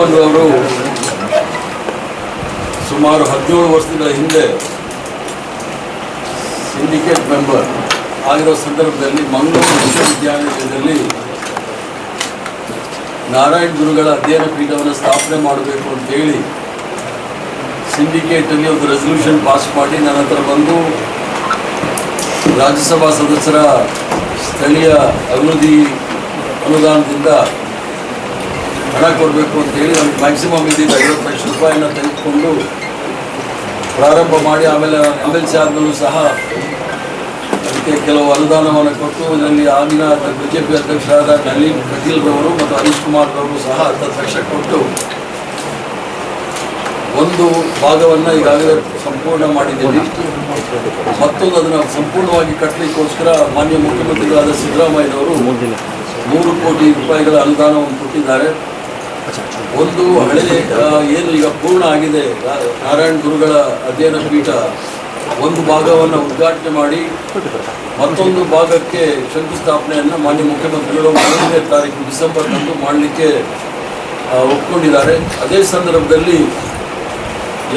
ಮೋಹನ್ ಅವರು ಸುಮಾರು 17 ವರ್ಷಗಳ ಹಿಂದೆ ಸಿಂಡಿಕೇಟ್ ಮೆಂಬರ್ ಆಗಿರೋ ಸಂದರ್ಭದಲ್ಲಿ ಮಂಗಳೂರು ವಿಶ್ವವಿದ್ಯಾನಿಲಯದಲ್ಲಿ ನಾರಾಯಣ ಗುರುಗಳ ಅಧ್ಯಯನ ಪೀಠವನ್ನು ಸ್ಥಾಪನೆ ಮಾಡಬೇಕು ಅಂತೇಳಿ ಸಿಂಡಿಕೇಟಲ್ಲಿ ಒಂದು ರೆಸಲ್ಯೂಷನ್ ಪಾಸ್ ಮಾಡಿ ನನ್ನ ಹತ್ರ ಬಂದು ರಾಜ್ಯಸಭಾ ಸದಸ್ಯರ ಸ್ಥಳೀಯ ಅಭಿವೃದ್ಧಿ ಅನುದಾನದಿಂದ ಹಣ ಕೊಡಬೇಕು ಅಂತೇಳಿ ನಮಗೆ ಮ್ಯಾಕ್ಸಿಮಮ್ ಇದ್ದಿದ್ದು 50 ಲಕ್ಷ ರೂಪಾಯಿನ ತೆಗೆದುಕೊಂಡು ಪ್ರಾರಂಭ ಮಾಡಿ ಆಮೇಲೆ MLC ಆದಮೇಲೂ ಸಹ ಅದಕ್ಕೆ ಕೆಲವು ಅನುದಾನವನ್ನು ಕೊಟ್ಟು ಇದರಲ್ಲಿ ಆಗಿನ BJP ಅಧ್ಯಕ್ಷರಾದ ನಳಿನ್ ಕಟೀಲ್ರವರು ಮತ್ತು ಹರೀಶ್ ಕುಮಾರ್ರವರು ಸಹ 10 ಲಕ್ಷ ಕೊಟ್ಟು ಒಂದು ಭಾಗವನ್ನು ಈಗಾಗಲೇ ಸಂಪೂರ್ಣ ಮಾಡಿದ್ದೀವಿ. ಮತ್ತೊಂದು ಅದನ್ನು ಸಂಪೂರ್ಣವಾಗಿ ಕಟ್ಟಲಿಕ್ಕೋಸ್ಕರ ಮಾನ್ಯ ಮುಖ್ಯಮಂತ್ರಿಗಳಾದ ಸಿದ್ದರಾಮಯ್ಯನವರು 3 ಕೋಟಿ ರೂಪಾಯಿಗಳ ಅನುದಾನವನ್ನು ಕೊಟ್ಟಿದ್ದಾರೆ. ಒಂದು ಹಳೆ ಏನು ಈಗ ಪೂರ್ಣ ಆಗಿದೆ ನಾರಾಯಣ ಗುರುಗಳ ಅಧ್ಯಯನ ಪೀಠ, ಒಂದು ಭಾಗವನ್ನು ಉದ್ಘಾಟನೆ ಮಾಡಿ ಮತ್ತೊಂದು ಭಾಗಕ್ಕೆ ಶಂಕುಸ್ಥಾಪನೆಯನ್ನು ಮಾನ್ಯ ಮುಖ್ಯಮಂತ್ರಿಗಳು 1ನೇ ತಾರೀಕು ಡಿಸೆಂಬರ್ನಂದು ಮಾಡಲಿಕ್ಕೆ ಒಪ್ಕೊಂಡಿದ್ದಾರೆ. ಅದೇ ಸಂದರ್ಭದಲ್ಲಿ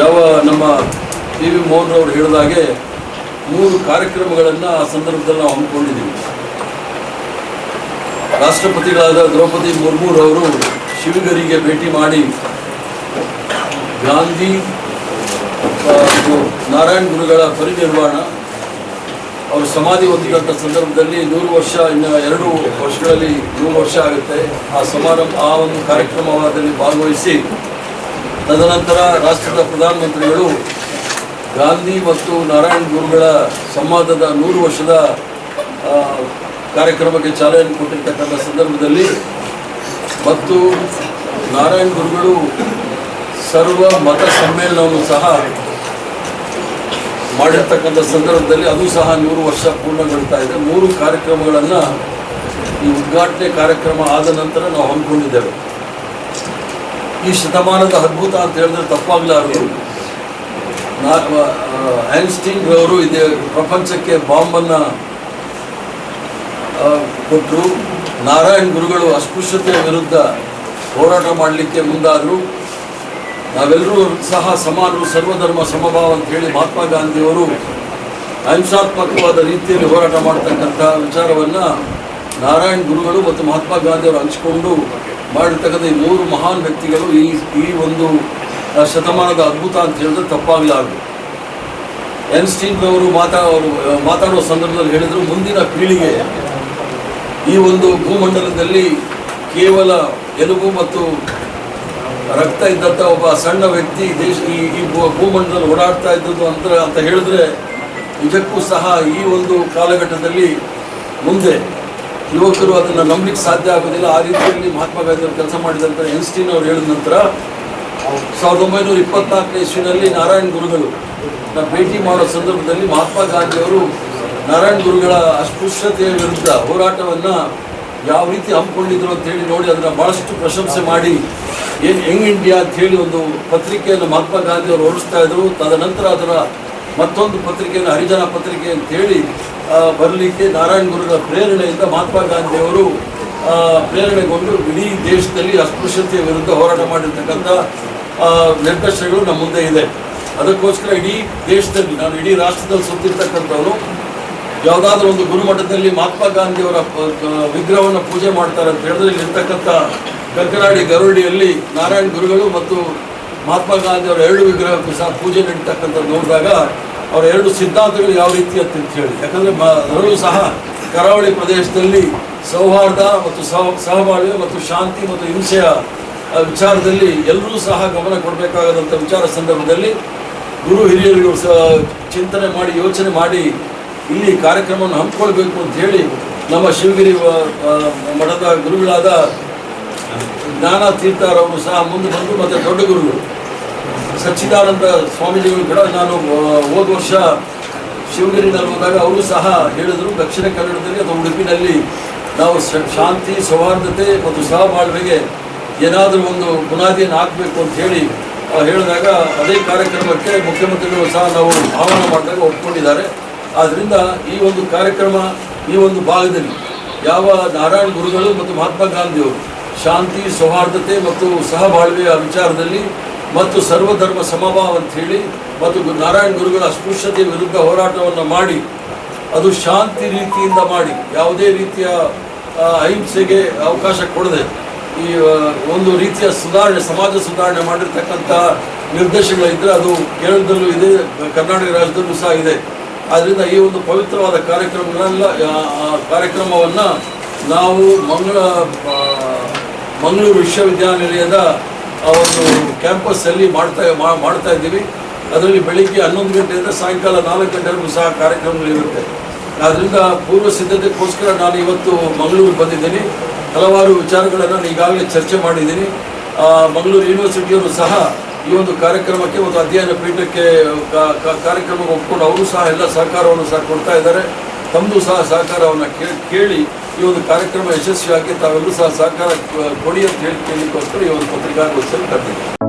ಯಾವ ನಮ್ಮ PV ಮೋಹನ್ ಅವರು ಹೇಳಿದಾಗೆ 3 ಕಾರ್ಯಕ್ರಮಗಳನ್ನು ಆ ಸಂದರ್ಭದಲ್ಲಿ ನಾವು ಹಮ್ಮಿಕೊಂಡಿದ್ದೀವಿ. ರಾಷ್ಟ್ರಪತಿಗಳಾದ ದ್ರೌಪದಿ ಮುರ್ಮುರವರು ಶಿವಗಿರಿಗೆ ಭೇಟಿ ಮಾಡಿ ಗಾಂಧಿ ನಾರಾಯಣ ಗುರುಗಳ ಪರಿನಿರ್ವಾಣ ಅವರು ಸಮಾಧಿ ಹೊಂದಿದಂಥ ಸಂದರ್ಭದಲ್ಲಿ 100 ವರ್ಷ, ಇನ್ನು 2 ವರ್ಷಗಳಲ್ಲಿ 100 ವರ್ಷ ಆಗುತ್ತೆ. ಆ ಸಮಾರಂಭ ಆ ಒಂದು ಕಾರ್ಯಕ್ರಮದಲ್ಲಿ ಭಾಗವಹಿಸಿ ತದನಂತರ ರಾಷ್ಟ್ರದ ಪ್ರಧಾನಮಂತ್ರಿಗಳು ಗಾಂಧಿ ಮತ್ತು ನಾರಾಯಣ ಗುರುಗಳ ಸಂವಾದದ 100 ವರ್ಷದ ಕಾರ್ಯಕ್ರಮಕ್ಕೆ ಚಾಲನೆ ಕೊಟ್ಟಿರ್ತಕ್ಕಂಥ ಸಂದರ್ಭದಲ್ಲಿ ಮತ್ತು ನಾರಾಯಣ ಗುರುಗಳು ಸರ್ವ ಮತ ಸಮ್ಮೇಳನವನ್ನು ಸಹ ಮಾಡಿರ್ತಕ್ಕಂಥ ಸಂದರ್ಭದಲ್ಲಿ ಅದು ಸಹ 100 ವರ್ಷ ಪೂರ್ಣಗೊಳ್ತಾ ಇದೆ. 3 ಕಾರ್ಯಕ್ರಮಗಳನ್ನು ಈ ಉದ್ಘಾಟನೆ ಕಾರ್ಯಕ್ರಮ ಆದ ನಂತರ ನಾವು ಹಮ್ಮಿಕೊಂಡಿದ್ದೇವೆ. ಈ ಶತಮಾನದ ಅದ್ಭುತ ಅಂತ ಹೇಳಿದ್ರೆ ತಪ್ಪಾಗಲಾರದು. ಐನ್ಸ್ಟೀನ್ ರವರು ಇದೆ ಪ್ರಪಂಚಕ್ಕೆ ಬಾಂಬನ್ನು ಕೊಟ್ಟರು. ನಾರಾಯಣ ಗುರುಗಳು ಅಸ್ಪೃಶ್ಯತೆಯ ವಿರುದ್ಧ ಹೋರಾಟ ಮಾಡಲಿಕ್ಕೆ ಮುಂದಾದರು. ನಾವೆಲ್ಲರೂ ಸಹ ಸಮಾನರು, ಸರ್ವಧರ್ಮ ಸಮಭಾವ ಅಂತ ಹೇಳಿ ಮಹಾತ್ಮ ಗಾಂಧಿಯವರು ಅಹಿಂಸಾತ್ಮಕವಾದ ರೀತಿಯಲ್ಲಿ ಹೋರಾಟ ಮಾಡ್ತಕ್ಕಂಥ ವಿಚಾರವನ್ನು ನಾರಾಯಣ ಗುರುಗಳು ಮತ್ತು ಮಹಾತ್ಮ ಗಾಂಧಿಯವರು ಹಂಚಿಕೊಂಡು ಮಾಡಿರ್ತಕ್ಕಂಥ ಈ 3 ಮಹಾನ್ ವ್ಯಕ್ತಿಗಳು ಈ ಒಂದು ಶತಮಾನದ ಅದ್ಭುತ ಅಂತ ಹೇಳಿದ್ರೆ ತಪ್ಪಾಗಲಾರದು. ಐನ್ಸ್ಟೀನ್ ಅವರು ಮಾತಾಡುವ ಸಂದರ್ಭದಲ್ಲಿ ಹೇಳಿದರು, ಮುಂದಿನ ಪೀಳಿಗೆ ಈ ಒಂದು ಭೂಮಂಡಲದಲ್ಲಿ ಕೇವಲ ಎಲುಬು ಮತ್ತು ರಕ್ತ ಇದ್ದಂಥ ಒಬ್ಬ ಸಣ್ಣ ವ್ಯಕ್ತಿ ಈ ಭೂಮಂಡಲದಲ್ಲಿ ಓಡಾಡ್ತಾ ಇದ್ದದ್ದು ಅಂತ ಹೇಳಿದ್ರೆ ನಿಜಕ್ಕೂ ಸಹ ಈ ಒಂದು ಕಾಲಘಟ್ಟದಲ್ಲಿ ಮುಂದೆ ಯುವಕರು ಅದನ್ನು ನಂಬಲಿಕ್ಕೆ ಸಾಧ್ಯ ಆಗೋದಿಲ್ಲ. ಆ ರೀತಿಯಲ್ಲಿ ಮಹಾತ್ಮ ಗಾಂಧಿಯವರು ಕೆಲಸ ಮಾಡಿದಂಥ ಐನ್ಸ್ಟೀನ್ ಅವರು ಹೇಳಿದ ನಂತರ 1924ನೇ ಇಸ್ವಿನಲ್ಲಿ ನಾರಾಯಣ ಗುರುಗಳು ಭೇಟಿ ಮಾಡೋ ಸಂದರ್ಭದಲ್ಲಿ ಮಹಾತ್ಮ ಗಾಂಧಿಯವರು ನಾರಾಯಣ ಗುರುಗಳ ಅಸ್ಪೃಶ್ಯತೆಯ ವಿರುದ್ಧ ಹೋರಾಟವನ್ನು ಯಾವ ರೀತಿ ಹಮ್ಮಿಕೊಂಡಿದ್ರು ಅಂತೇಳಿ ನೋಡಿ ಅದನ್ನು ಭಾಳಷ್ಟು ಪ್ರಶಂಸೆ ಮಾಡಿ ಯಂಗ್ ಇಂಡಿಯಾ ಅಂಥೇಳಿ ಒಂದು ಪತ್ರಿಕೆಯನ್ನು ಮಹಾತ್ಮ ಗಾಂಧಿಯವರು ಹೊರಡಿಸ್ತಾ ಇದ್ರು. ತದನಂತರ ಅದರ ಮತ್ತೊಂದು ಪತ್ರಿಕೆಯನ್ನು ಹರಿಜನ ಪತ್ರಿಕೆ ಅಂತೇಳಿ ಬರಲಿಕ್ಕೆ ನಾರಾಯಣ ಗುರುಗಳ ಪ್ರೇರಣೆಯಿಂದ ಮಹಾತ್ಮ ಗಾಂಧಿಯವರು ಪ್ರೇರಣೆಗೊಂಡು ಇಡೀ ದೇಶದಲ್ಲಿ ಅಸ್ಪೃಶ್ಯತೆಯ ವಿರುದ್ಧ ಹೋರಾಟ ಮಾಡಿರ್ತಕ್ಕಂಥ ನಿರ್ದೇಶನಗಳು ನಮ್ಮ ಮುಂದೆ ಇದೆ. ಅದಕ್ಕೋಸ್ಕರ ಇಡೀ ದೇಶದಲ್ಲಿ, ನಾನು ಇಡೀ ರಾಷ್ಟ್ರದಲ್ಲಿ ಸುತ್ತಿರ್ತಕ್ಕಂಥವ್ರು ಯಾವುದಾದ್ರೂ ಒಂದು ಗುರುಮಠದಲ್ಲಿ ಮಹಾತ್ಮ ಗಾಂಧಿಯವರ ವಿಗ್ರಹವನ್ನು ಪೂಜೆ ಮಾಡ್ತಾರೆ ಅಂತ ಹೇಳಿದ್ರೆ ಇಲ್ಲಿರ್ತಕ್ಕಂಥ ಕಂಕನಾಡಿ ಗರುಡಿಯಲ್ಲಿ ನಾರಾಯಣ ಗುರುಗಳು ಮತ್ತು ಮಹಾತ್ಮ ಗಾಂಧಿಯವರ 2 ವಿಗ್ರಹಕ್ಕೂ ಸಹ ಪೂಜೆ ನಡೀತಕ್ಕಂಥದ್ದು ನೋಡಿದಾಗ ಅವರ 2 ಸಿದ್ಧಾಂತಗಳು ಯಾವ ರೀತಿ ಅಂತ ಹೇಳಿ, ಯಾಕಂದರೆ ಅದರಲ್ಲೂ ಸಹ ಕರಾವಳಿ ಪ್ರದೇಶದಲ್ಲಿ ಸೌಹಾರ್ದ ಮತ್ತು ಸಹಬಾಳ್ವೆ ಮತ್ತು ಶಾಂತಿ ಮತ್ತು ಹಿಂಸೆಯ ವಿಚಾರದಲ್ಲಿ ಎಲ್ಲರೂ ಸಹ ಗಮನ ಕೊಡಬೇಕಾದಂಥ ವಿಚಾರ ಸಂದರ್ಭದಲ್ಲಿ ಗುರು ಹಿರಿಯರು ಚಿಂತನೆ ಮಾಡಿ ಯೋಚನೆ ಮಾಡಿ ಇಲ್ಲಿ ಕಾರ್ಯಕ್ರಮವನ್ನು ಹಮ್ಮಿಕೊಳ್ಬೇಕು ಅಂತ ಹೇಳಿ ನಮ್ಮ ಶಿವಗಿರಿ ಮಠದ ಗುರುಗಳಾದ ಜ್ಞಾನ ತೀರ್ಥರವರು ಸಹ ಮುಂದೆ ಬಂದು ಮತ್ತು ದೊಡ್ಡ ಗುರುಗಳು ಸಚ್ಚಿದಾನಂದ ಸ್ವಾಮೀಜಿಗಳು ಕೂಡ ನಾನು ಹೋದ ವರ್ಷ ಶಿವಗಿರಿನಲ್ಲಿ ಹೋದಾಗ ಅವರು ಸಹ ಹೇಳಿದರು, ದಕ್ಷಿಣ ಕನ್ನಡದಲ್ಲಿ ಅಥವಾ ಉಡುಪಿನಲ್ಲಿ ನಾವು ಶಾಂತಿ ಸೌಹಾರ್ದತೆ ಮತ್ತು ಸಹಬಾಳ್ವೆಗೆ ಏನಾದರೂ ಒಂದು ಬುನಾದಿಯನ್ನು ಹಾಕಬೇಕು ಅಂತ ಹೇಳಿ ಹೇಳಿದಾಗ ಅದೇ ಕಾರ್ಯಕ್ರಮಕ್ಕೆ ಮುಖ್ಯಮಂತ್ರಿಗಳು ಸಹ ನಾವು ಆಹ್ವಾನ ಮಾಡಿದಾಗ ಒಪ್ಕೊಂಡಿದ್ದಾರೆ. ಆದ್ದರಿಂದ ಈ ಒಂದು ಕಾರ್ಯಕ್ರಮ ಈ ಒಂದು ಭಾಗದಲ್ಲಿ ಯಾವ ನಾರಾಯಣ ಗುರುಗಳು ಮತ್ತು ಮಹಾತ್ಮ ಗಾಂಧಿಯವರು ಶಾಂತಿ ಸೌಹಾರ್ದತೆ ಮತ್ತು ಸಹಬಾಳ್ವೆಯ ವಿಚಾರದಲ್ಲಿ ಮತ್ತು ಸರ್ವಧರ್ಮ ಸಮಭಾವ ಅಂತ ಹೇಳಿ ಮತ್ತು ನಾರಾಯಣ ಗುರುಗಳ ಅಸ್ಪೃಶ್ಯತೆಯ ವಿರುದ್ಧ ಹೋರಾಟವನ್ನು ಮಾಡಿ ಅದು ಶಾಂತಿ ರೀತಿಯಿಂದ ಮಾಡಿ ಯಾವುದೇ ರೀತಿಯ ಅಹಿಂಸೆಗೆ ಅವಕಾಶ ಕೊಡದೆ ಈ ಒಂದು ರೀತಿಯ ಸುಧಾರಣೆ ಸಮಾಜ ಸುಧಾರಣೆ ಮಾಡಿರ್ತಕ್ಕಂಥ ನಿರ್ದೇಶನಗಳಿದ್ದರೆ ಅದು ಕೇರಳದಲ್ಲೂ ಇದೆ, ಕರ್ನಾಟಕ ರಾಜ್ಯದಲ್ಲೂ ಸಹ ಇದೆ. ಆದ್ದರಿಂದ ಈ ಒಂದು ಪವಿತ್ರವಾದ ಕಾರ್ಯಕ್ರಮವನ್ನು ನಾವು ಮಂಗಳೂರು ವಿಶ್ವವಿದ್ಯಾನಿಲಯದ ಒಂದು ಕ್ಯಾಂಪಸ್ಸಲ್ಲಿ ಮಾಡ್ತಾ ಇದ್ದೀವಿ. ಅದರಲ್ಲಿ ಬೆಳಿಗ್ಗೆ 11 ಗಂಟೆಯಿಂದ ಸಾಯಂಕಾಲ 4 ಗಂಟೆವರೆಗೂ ಸಹ ಕಾರ್ಯಕ್ರಮಗಳಿರುತ್ತೆ. ಆದ್ದರಿಂದ ಪೂರ್ವ ಸಿದ್ಧತೆಗೋಸ್ಕರ ನಾನು ಇವತ್ತು ಮಂಗಳೂರಿಗೆ ಬಂದಿದ್ದೀನಿ. ಹಲವಾರು ವಿಚಾರಗಳನ್ನು ಈಗಾಗಲೇ ಚರ್ಚೆ ಮಾಡಿದ್ದೀನಿ. ಮಂಗಳೂರು ಯೂನಿವರ್ಸಿಟಿಯವರು ಸಹ ಈ ಒಂದು ಕಾರ್ಯಕ್ರಮಕ್ಕೆ ಒಂದು ಅಧ್ಯಯನ ಪೀಠಕ್ಕೆ ಕಾರ್ಯಕ್ರಮಕ್ಕೆ ಒಪ್ಪಿಕೊಂಡು ಅವರು ಸಹ ಎಲ್ಲ ಸಹಕಾರವನ್ನು ಸಹ ಕೊಡ್ತಾ ಇದ್ದಾರೆ. ತಮ್ಮದು ಸಹ ಸಹಕಾರವನ್ನು ಕೇಳಿ ಈ ಒಂದು ಕಾರ್ಯಕ್ರಮ ಯಶಸ್ವಿಯಾಗಿ ತಾವೆಲ್ಲರೂ ಸಹ ಸಹಕಾರ ಕೊಡಿ ಅಂತ ಹೇಳಿ ಕೇಳಲಿಕ್ಕೋಸ್ಕರ ಈ ಒಂದು ಪತ್ರಿಕಾಗೋಷ್ಠಿಯಲ್ಲಿ ಕರೆದಿದ್ದಾರೆ.